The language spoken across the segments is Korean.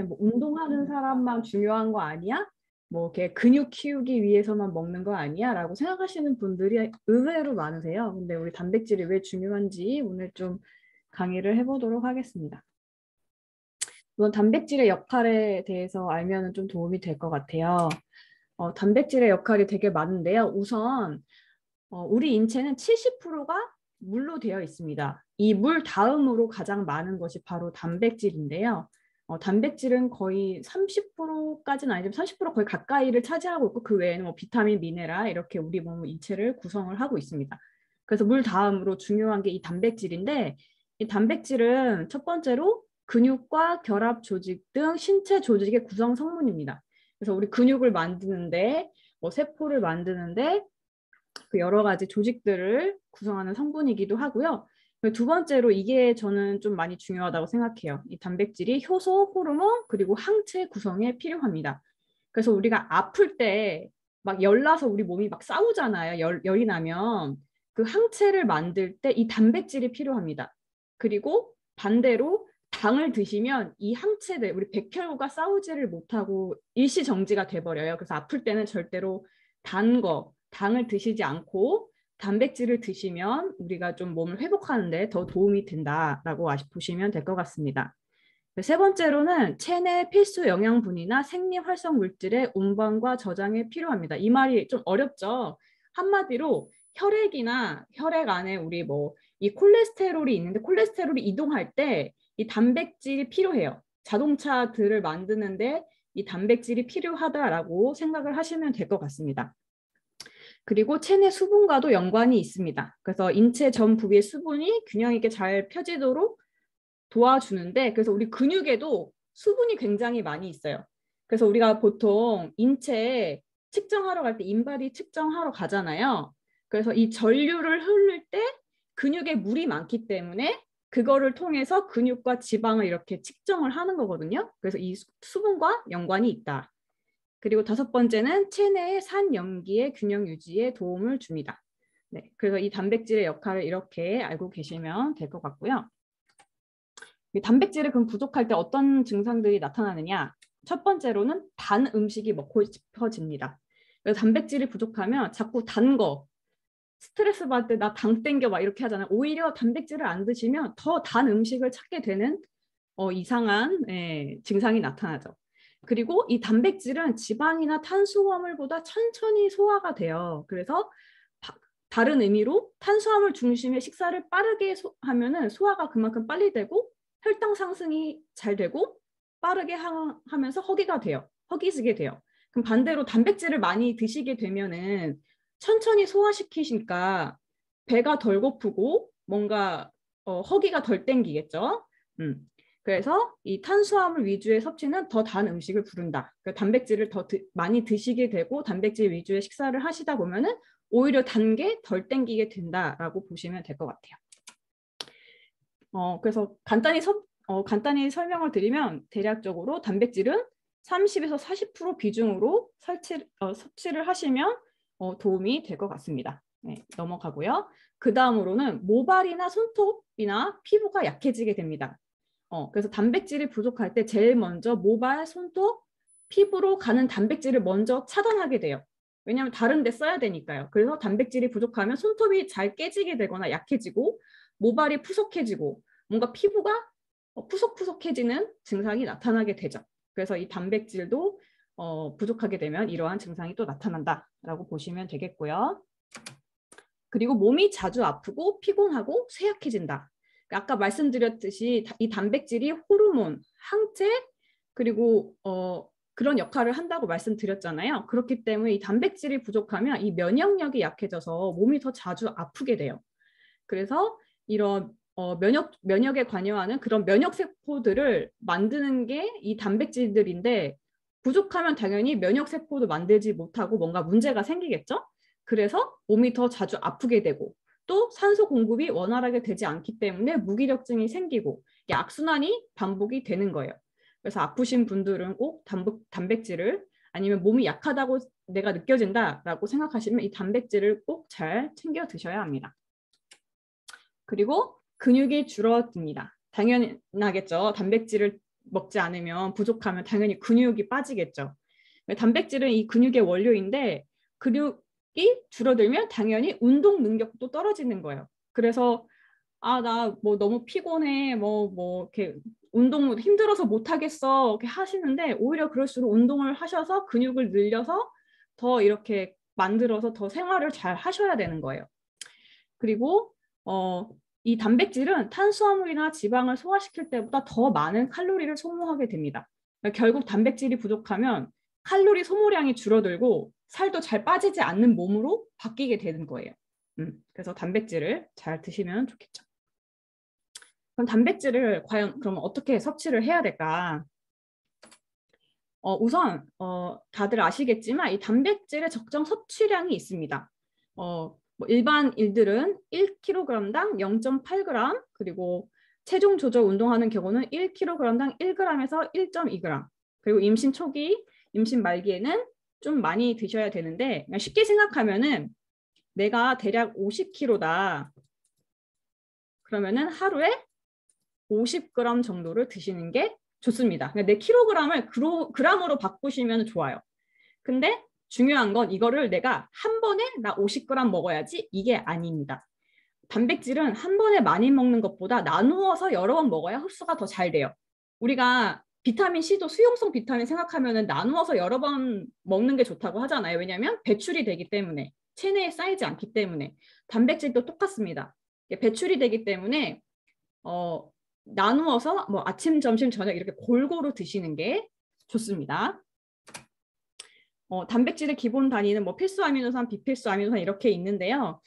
뭐 운동하는 사람만 중요한 거 아니야? 뭐 이렇게 근육 키우기 위해서만 먹는 거 아니야? 라고 생각하시는 분들이 의외로 많으세요. 근데 우리 단백질이 왜 중요한지 오늘 좀 강의를 해보도록 하겠습니다. 우선 단백질의 역할에 대해서 알면 좀 도움이 될 것 같아요. 단백질의 역할이 되게 많은데요. 우선 우리 인체는 70%가 물로 되어 있습니다. 이 물 다음으로 가장 많은 것이 바로 단백질인데요. 단백질은 거의 30%까지는 아니지만 30% 거의 가까이를 차지하고 있고 그 외에는 뭐 비타민, 미네랄 이렇게 우리 몸 인체를 구성을 하고 있습니다. 그래서 물 다음으로 중요한 게 이 단백질인데 이 단백질은 첫 번째로 근육과 결합 조직 등 신체 조직의 구성 성분입니다. 그래서 우리 근육을 만드는데 뭐 세포를 만드는데 그 여러 가지 조직들을 구성하는 성분이기도 하고요. 두 번째로 이게 저는 좀 많이 중요하다고 생각해요. 이 단백질이 효소, 호르몬, 그리고 항체 구성에 필요합니다. 그래서 우리가 아플 때 막 열나서 우리 몸이 막 싸우잖아요. 열이 나면 그 항체를 만들 때 이 단백질이 필요합니다. 그리고 반대로 당을 드시면 이 항체들, 우리 백혈구가 싸우지를 못하고 일시정지가 돼버려요. 그래서 아플 때는 절대로 당을 드시지 않고 단백질을 드시면 우리가 좀 몸을 회복하는데 더 도움이 된다라고 보시면 될 것 같습니다. 세 번째로는 체내 필수 영양분이나 생리활성 물질의 운반과 저장에 필요합니다. 이 말이 좀 어렵죠? 한마디로 혈액이나 혈액 안에 우리 뭐 이 콜레스테롤이 있는데 콜레스테롤이 이동할 때 이 단백질이 필요해요. 자동차들을 만드는데 이 단백질이 필요하다라고 생각을 하시면 될 것 같습니다. 그리고 체내 수분과도 연관이 있습니다. 그래서 인체 전 부위의 수분이 균형 있게 잘 펴지도록 도와주는데 그래서 우리 근육에도 수분이 굉장히 많이 있어요. 그래서 우리가 보통 인체 측정하러 갈 때 인바디 측정하러 가잖아요. 그래서 이 전류를 흐를 때 근육에 물이 많기 때문에 그거를 통해서 근육과 지방을 이렇게 측정을 하는 거거든요. 그래서 이 수분과 연관이 있다. 그리고 다섯 번째는 체내의 산염기의 균형 유지에 도움을 줍니다. 네, 그래서 이 단백질의 역할을 이렇게 알고 계시면 될 것 같고요. 단백질이 그럼 부족할 때 어떤 증상들이 나타나느냐? 첫 번째로는 단 음식이 먹고 싶어집니다. 그래서 단백질이 부족하면 자꾸 단 거, 스트레스 받을 때 나 당 땡겨 막 이렇게 하잖아요. 오히려 단백질을 안 드시면 더 단 음식을 찾게 되는 이상한 증상이 나타나죠. 그리고 이 단백질은 지방이나 탄수화물보다 천천히 소화가 돼요. 그래서 다른 의미로 탄수화물 중심의 식사를 빠르게 하면은 소화가 그만큼 빨리 되고 혈당 상승이 잘 되고 빠르게 하면서 허기지게 돼요. 그럼 반대로 단백질을 많이 드시게 되면은 천천히 소화시키시니까 배가 덜 고프고 뭔가 허기가 덜 땡기겠죠. 그래서 이 탄수화물 위주의 섭취는 더 단 음식을 부른다. 그러니까 단백질을 더 많이 드시게 되고 단백질 위주의 식사를 하시다 보면은 오히려 단 게 덜 땡기게 된다라고 보시면 될 것 같아요. 그래서 간단히 설명을 드리면 대략적으로 단백질은 30에서 40% 비중으로 섭취를 하시면 도움이 될 것 같습니다. 네, 넘어가고요. 그 다음으로는 모발이나 손톱이나 피부가 약해지게 됩니다. 그래서 단백질이 부족할 때 제일 먼저 모발, 손톱, 피부로 가는 단백질을 먼저 차단하게 돼요. 왜냐하면 다른 데 써야 되니까요. 그래서 단백질이 부족하면 손톱이 잘 깨지게 되거나 약해지고 모발이 푸석해지고 뭔가 피부가 푸석푸석해지는 증상이 나타나게 되죠. 그래서 이 단백질도 부족하게 되면 이러한 증상이 또 나타난다라고 보시면 되겠고요. 그리고 몸이 자주 아프고 피곤하고 쇠약해진다. 아까 말씀드렸듯이 이 단백질이 호르몬, 항체, 그리고 그런 역할을 한다고 말씀드렸잖아요. 그렇기 때문에 이 단백질이 부족하면 이 면역력이 약해져서 몸이 더 자주 아프게 돼요. 그래서 이런 면역에 관여하는 그런 면역세포들을 만드는 게 이 단백질들인데 부족하면 당연히 면역세포도 만들지 못하고 뭔가 문제가 생기겠죠? 그래서 몸이 더 자주 아프게 되고 또 산소 공급이 원활하게 되지 않기 때문에 무기력증이 생기고 악순환이 반복이 되는 거예요. 그래서 아프신 분들은 꼭 단백질을 아니면 몸이 약하다고 내가 느껴진다라고 생각하시면 이 단백질을 꼭 잘 챙겨 드셔야 합니다. 그리고 근육이 줄어듭니다. 당연하겠죠. 단백질을 먹지 않으면 부족하면 당연히 근육이 빠지겠죠. 단백질은 이 근육의 원료인데 근육이 줄어들면 당연히 운동 능력도 떨어지는 거예요. 그래서 아, 나 뭐 너무 피곤해, 뭐 이렇게 운동 힘들어서 못 하겠어 이렇게 하시는데 오히려 그럴수록 운동을 하셔서 근육을 늘려서 더 이렇게 만들어서 더 생활을 잘 하셔야 되는 거예요. 그리고 이 단백질은 탄수화물이나 지방을 소화시킬 때보다 더 많은 칼로리를 소모하게 됩니다. 그러니까 결국 단백질이 부족하면 칼로리 소모량이 줄어들고 살도 잘 빠지지 않는 몸으로 바뀌게 되는 거예요. 그래서 단백질을 잘 드시면 좋겠죠. 그럼 단백질을 과연 그럼 어떻게 섭취를 해야 될까? 우선 다들 아시겠지만 이 단백질의 적정 섭취량이 있습니다. 뭐 일반 일들은 1kg당 0.8g 그리고 체중 조절 운동하는 경우는 1kg당 1g에서 1.2g 그리고 임신 초기, 임신 말기에는 좀 많이 드셔야 되는데 쉽게 생각하면은 내가 대략 50kg다. 그러면은 하루에 50g 정도를 드시는 게 좋습니다. 내 킬로그램을 그램으로 바꾸시면 좋아요. 근데 중요한 건 이거를 내가 한 번에 나 50g 먹어야지 이게 아닙니다. 단백질은 한 번에 많이 먹는 것보다 나누어서 여러 번 먹어야 흡수가 더 잘 돼요. 우리가 비타민 C도 수용성 비타민 생각하면 나누어서 여러 번 먹는 게 좋다고 하잖아요. 왜냐하면 배출이 되기 때문에 체내에 쌓이지 않기 때문에 단백질도 똑같습니다. 배출이 되기 때문에 나누어서 뭐 아침, 점심, 저녁 이렇게 골고루 드시는 게 좋습니다. 단백질의 기본 단위는 뭐 필수 아미노산, 비필수 아미노산 이렇게 있는데요.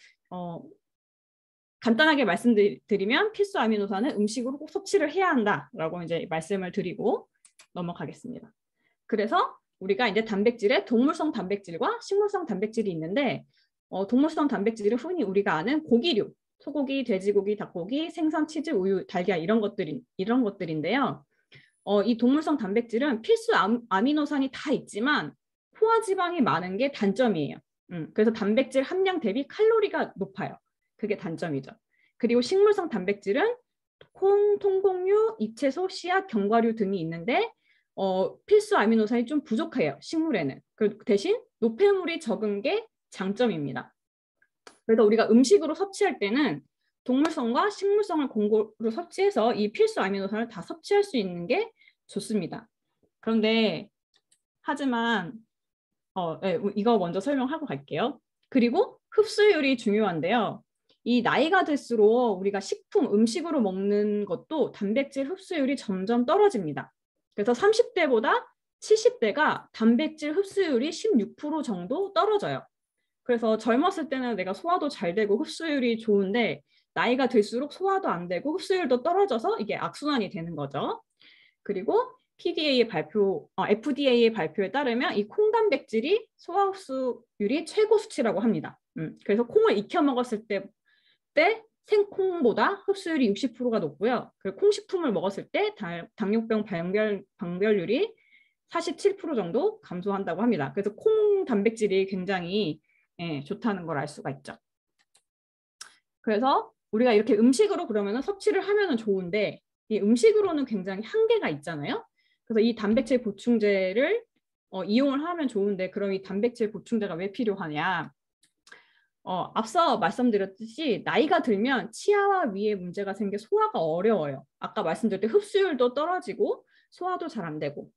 간단하게 말씀드리면 필수 아미노산은 음식으로 꼭 섭취를 해야 한다라고 이제 말씀을 드리고 넘어가겠습니다. 그래서 우리가 이제 단백질에 동물성 단백질과 식물성 단백질이 있는데 동물성 단백질은 흔히 우리가 아는 고기류, 소고기, 돼지고기, 닭고기, 생선, 치즈, 우유, 달걀 이런 것들인데요. 이 동물성 단백질은 필수 아미노산이 다 있지만 포화지방이 많은 게 단점이에요. 그래서 단백질 함량 대비 칼로리가 높아요. 그게 단점이죠. 그리고 식물성 단백질은 콩, 통곡류, 잎채소, 씨앗, 견과류 등이 있는데 필수 아미노산이 좀 부족해요. 식물에는. 그 대신 노폐물이 적은 게 장점입니다. 그래서 우리가 음식으로 섭취할 때는 동물성과 식물성을 골고루 섭취해서 이 필수 아미노산을 다 섭취할 수 있는 게 좋습니다. 그런데 하지만 네, 이거 먼저 설명하고 갈게요. 그리고 흡수율이 중요한데요. 이 나이가 들수록 우리가 식품, 음식으로 먹는 것도 단백질 흡수율이 점점 떨어집니다. 그래서 30대보다 70대가 단백질 흡수율이 16% 정도 떨어져요. 그래서 젊었을 때는 내가 소화도 잘 되고 흡수율이 좋은데 나이가 들수록 소화도 안 되고 흡수율도 떨어져서 이게 악순환이 되는 거죠. 그리고 FDA의 발표에 따르면 이 콩단백질이 소화 흡수율이 최고 수치라고 합니다. 그래서 콩을 익혀 먹었을 때 생콩보다 흡수율이 60%가 높고요. 그리고 콩식품을 먹었을 때 당뇨병 발병률이 47% 정도 감소한다고 합니다. 그래서 콩 단백질이 굉장히 좋다는 걸 알 수가 있죠. 그래서 우리가 이렇게 음식으로 그러면 섭취를 하면 좋은데 이 음식으로는 굉장히 한계가 있잖아요. 그래서 이 단백질 보충제를 이용을 하면 좋은데 그럼 이 단백질 보충제가 왜 필요하냐? 앞서 말씀드렸듯이 나이가 들면 치아와 위에 문제가 생겨 소화가 어려워요. 아까 말씀드렸듯이 흡수율도 떨어지고 소화도 잘 안 되고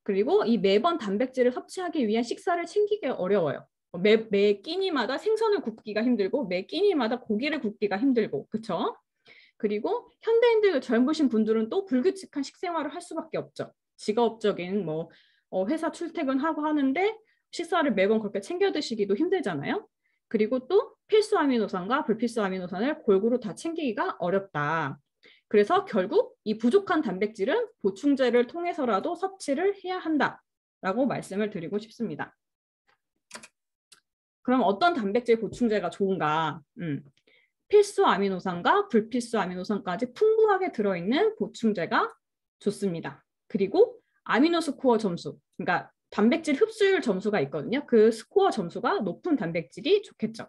그리고 이 매번 단백질을 섭취하기 위한 식사를 챙기기 어려워요. 매 끼니마다 생선을 굽기가 힘들고 매 끼니마다 고기를 굽기가 힘들고 그렇죠? 그리고 현대인들 젊으신 분들은 또 불규칙한 식생활을 할 수밖에 없죠. 직업적인 뭐 회사 출퇴근하고 하는데 식사를 매번 그렇게 챙겨 드시기도 힘들잖아요. 그리고 또 필수 아미노산과 불필수 아미노산을 골고루 다 챙기기가 어렵다. 그래서 결국 이 부족한 단백질은 보충제를 통해서라도 섭취를 해야 한다라고 말씀을 드리고 싶습니다. 그럼 어떤 단백질 보충제가 좋은가? 필수 아미노산과 불필수 아미노산까지 풍부하게 들어있는 보충제가 좋습니다. 그리고 아미노 스코어 점수, 그러니까 단백질 흡수율 점수가 있거든요. 그 스코어 점수가 높은 단백질이 좋겠죠.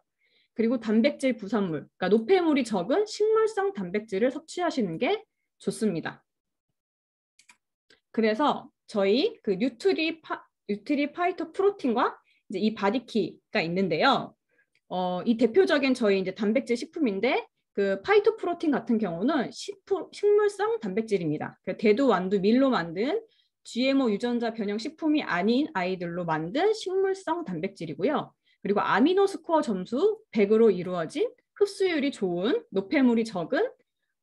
그리고 단백질 부산물, 그러니까 노폐물이 적은 식물성 단백질을 섭취하시는 게 좋습니다. 그래서 저희 그 뉴트리 파이터 프로틴과 이제 이 바디키가 있는데요. 이 대표적인 저희 이제 단백질 식품인데 그 파이토 프로틴 같은 경우는 식물성 단백질입니다. 대두, 완두, 밀로 만든 GMO 유전자 변형 식품이 아닌 아이들로 만든 식물성 단백질이고요. 그리고 아미노 스코어 점수 100으로 이루어진 흡수율이 좋은 노폐물이 적은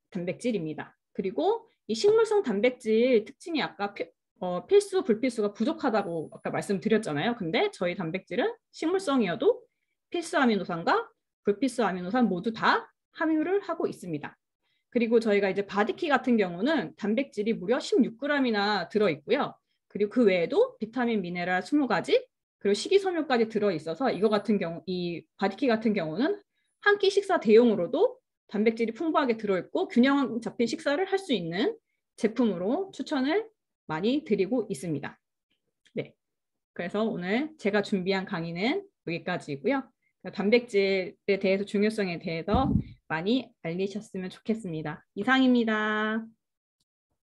단백질입니다. 그리고 이 식물성 단백질 특징이 아까 필수, 불필수가 부족하다고 아까 말씀드렸잖아요. 근데 저희 단백질은 식물성이어도 필수 아미노산과 불필수 아미노산 모두 다 함유를 하고 있습니다. 그리고 저희가 이제 바디키 같은 경우는 단백질이 무려 16g이나 들어있고요. 그리고 그 외에도 비타민, 미네랄 20가지, 그리고 식이섬유까지 들어있어서 이거 같은 경우, 이 바디키 같은 경우는 한 끼 식사 대용으로도 단백질이 풍부하게 들어있고 균형 잡힌 식사를 할 수 있는 제품으로 추천을 많이 드리고 있습니다. 네, 그래서 오늘 제가 준비한 강의는 여기까지고요. 단백질에 대해서 중요성에 대해서 많이 알리셨으면 좋겠습니다. 이상입니다.